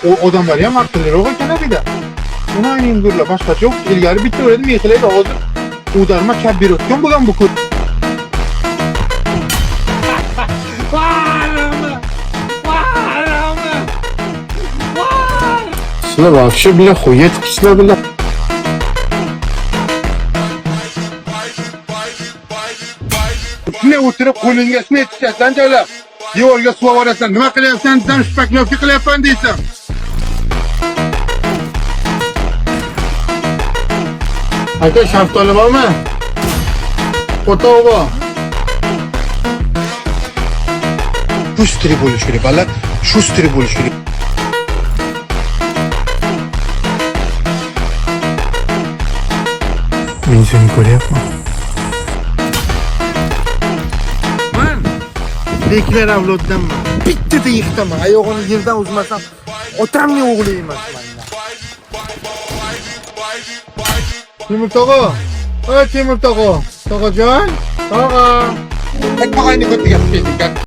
O odamlar ham aqlliroq ekan bir de. Buna aynen gurla başqacha yo'q. Ilgari bitta o'radim, yiqilaydi hozir. Udarma kab berib o'tgan bo'lgan bu kod. Sizlar вообще bilan xo'yat qilishlar bilan. Ne o'tirib qo'lingga ismi etishsan joylab. Devorga suv orasan. Nima qilyapsan? Sen shpaklovka qilyapsan deysan. Aka shaftoli bormi? O'toq bor. Shu stri bo'lish kerak, bala. Shu stri bo'lish kerak. Men seni ko'ryapman. Beklar avloddanman. Bitta yiqitaman. Oyog'ini yerdan uzmasam, otamning o'g'li emasman. Timur tog'a. Timur tog'a. Tog'ajon. Tog'a. Aytmag'ayni ko'p gap ketdik.